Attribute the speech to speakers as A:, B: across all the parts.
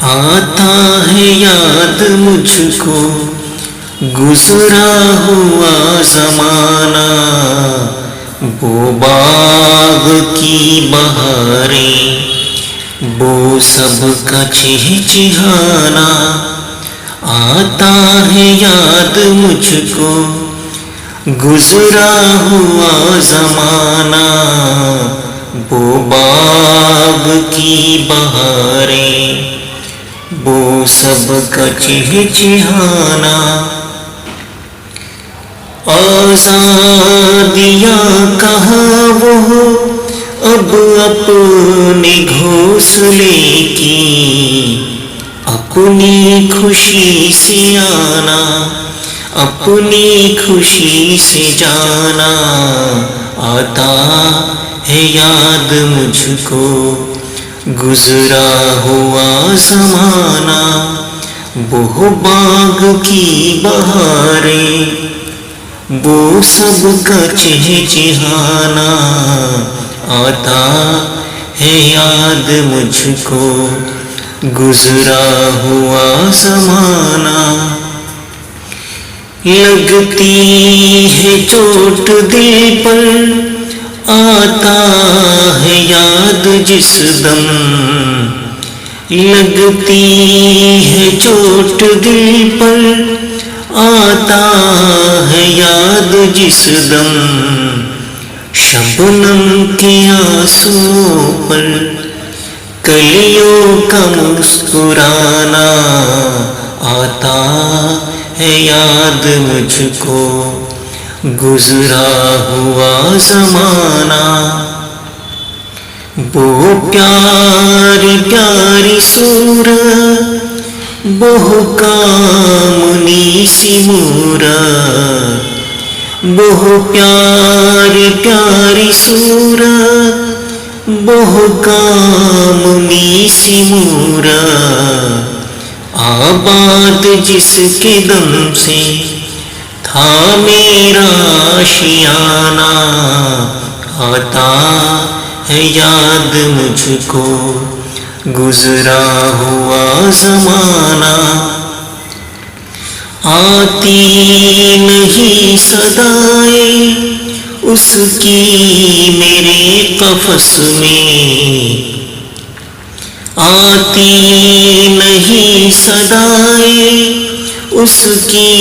A: آتا ہے یاد مجھ کو گزرا ہوا زمانہ، وہ باغ کی بہاریں، وہ سب کا چہچہانا۔ آتا ہے یاد مجھ کو گزرا ہوا زمانہ، وہ باغ کی بہاریں، وہ سب کا چہچہانا۔ آزادیاں کہاں وہ اب اپنے گھونسلے کی، اپنی خوشی سے آنا، اپنی خوشی سے جانا۔ آتا ہے یاد مجھ کو گزرا ہوا زمانہ، وہ باغ کی بہاریں، وہ سب کا چہچہانا۔ آتا ہے یاد مجھ کو گزرا ہوا زمانہ۔ لگتی ہے چوٹ دل پر، آتا ہے یاد جس دم، لگتی ہے چوٹ دل پر، آتا ہے یاد جس دم۔ شبنم کے آنسوں پر کلیوں کا مسکرانا۔ آتا ہے یاد مجھ کو گزرا ہوا زمانہ، وہ پیاری پیاری صورت، وہ کامنی سی مورت، وہ پیاری پیاری صورت، وہ کامنی سی مورت۔ آباد جس کے دم سے تھا میرا آشیانہ، آتا ہے یاد مجھ کو گزرا ہوا زمانہ۔ آتی نہیں صدائیں اس کی میرے قفس میں، آتی نہیں صدائیں اس کی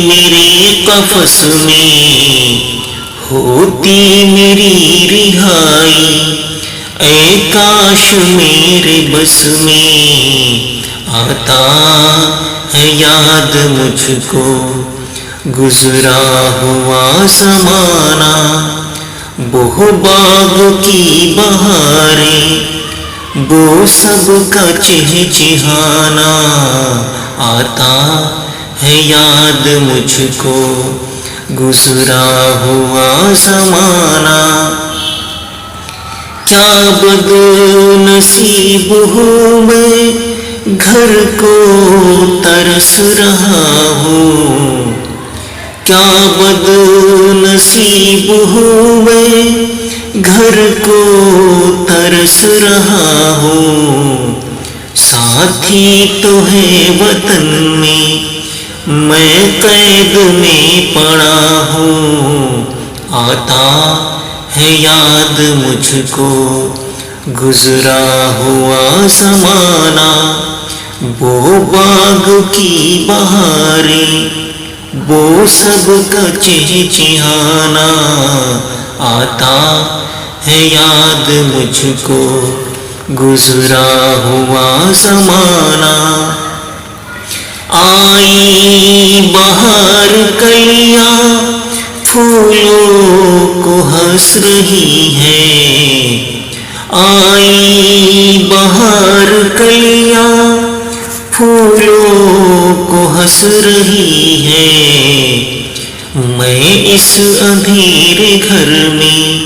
A: میرے قفس میں۔ ہوتی میری رہائی اے کاش میرے بس میں۔ آتا ہے یاد مجھ کو گزرا ہوا زمانہ، وہ باغ کی بہاریں، وہ سب کا چہچہانا۔ آتا ہے یاد مجھ کو گزرا ہوا زمانہ۔ کیا بدنصیب ہوں میں گھر کو ترس رہا ہوں، کیا بدنصیب ہوں میں گھر کو ترس رہا ہوں۔ ساتھی تو ہے وطن میں قید میں پڑا ہوں۔ آتا ہے یاد مجھ کو گزرا ہوا زمانہ، وہ باغ کی بہاریں، وہ سب کا چہچہانا۔ آتا ہے یاد مجھ کو گزرا ہوا زمانہ۔ آئی بہار کلیاں پھولوں کو ہنس رہی ہے، آئی بہار کلیاں پھولوں کو ہنس رہی ہے۔ میں اس اندھیرے گھر میں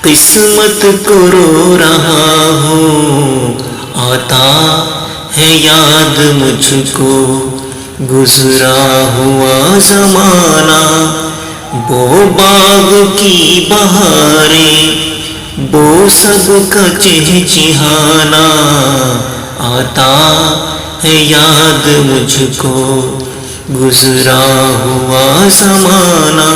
A: قسمت کو رو رہا ہوں۔ آتا ہے یاد مجھ کو گزرا ہوا زمانہ، وہ باغ کی بہاریں، وہ سب کا چہچہانا۔ آتا ہے یاد مجھ کو گزرا ہوا زمانہ.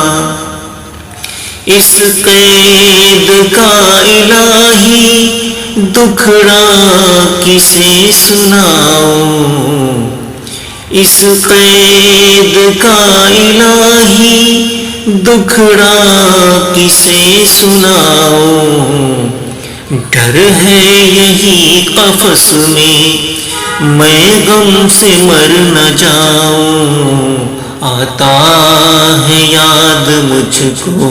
A: اس قید کا الہی دکھڑا کسے سناؤں. اس قید کا الہی دکھڑا کسے سناؤں. ڈر ہے یہی قفس میں غم سے مر نہ جاؤں. آتا ہے یاد مجھ کو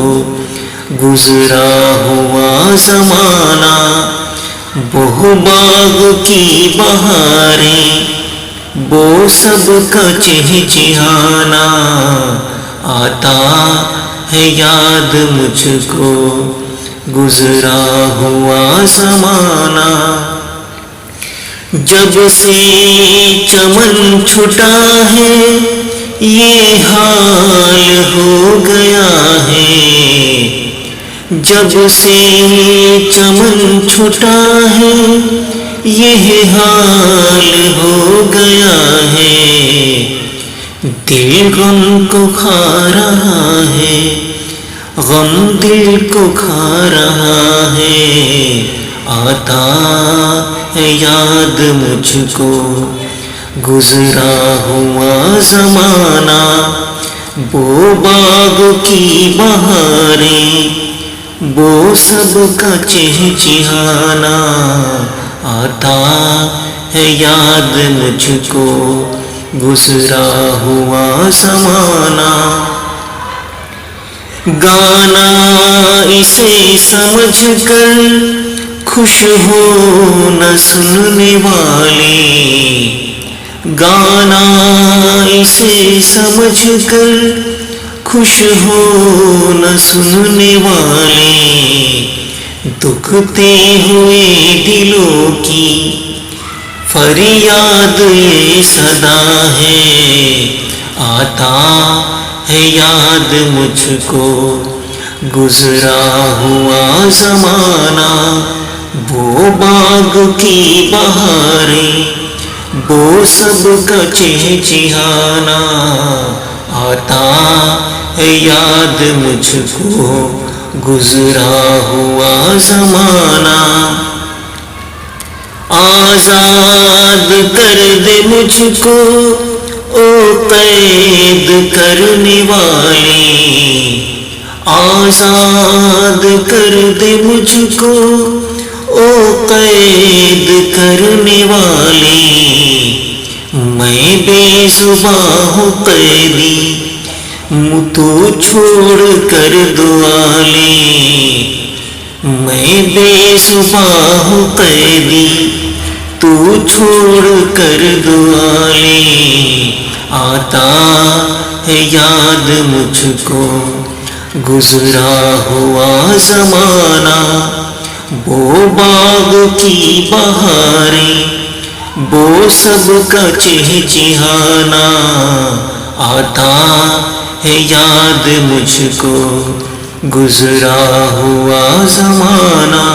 A: گزرا ہوا زمانہ. وہ باغ کی بہاریں وہ سب کا چہچہانا. آتا ہے یاد مجھ کو گزرا ہوا زمانہ. جب سے چمن چھٹا ہے یہ حال ہو گیا ہے. جب سے چمن چھٹا ہے یہ حال ہو گیا ہے. دل غم کو کھا رہا ہے غم دل کو کھا رہا ہے. آتا ہے یاد مجھ کو گزرا ہوا زمانہ. وہ باغ کی بہاریں وہ سب کا چہچہانا. آتا ہے یاد مجھ کو گزرا ہوا زمانہ. گانا اسے سمجھ کر خوش ہو نہ سننے والے. گانا اسے سمجھ کر خوش ہو نہ سننے والے. دکھتے ہوئے دلوں کی فریاد یہ صدا ہے. آتا ہے یاد مجھ کو گزرا ہوا زمانہ. وہ باغ کی بہاریں وہ سب کا چہچہانا. آتا ہے یاد مجھ کو گزرا ہوا زمانہ. آزاد کر دے مجھ کو او قید کرنے والے. آزاد کر دے مجھ کو او قید کرنے والے. میں بے زباں ہوں قیدی تو چھوڑ کر دعا لے. میں بے زباں ہوں قیدی تو چھوڑ کر دعا لے. آتا ہے یاد مجھ کو گزرا ہوا زمانہ. وہ باغ کی بہاریں وہ سب کا چہچہانا. آتا ہے یاد مجھ کو گزرا ہوا زمانہ.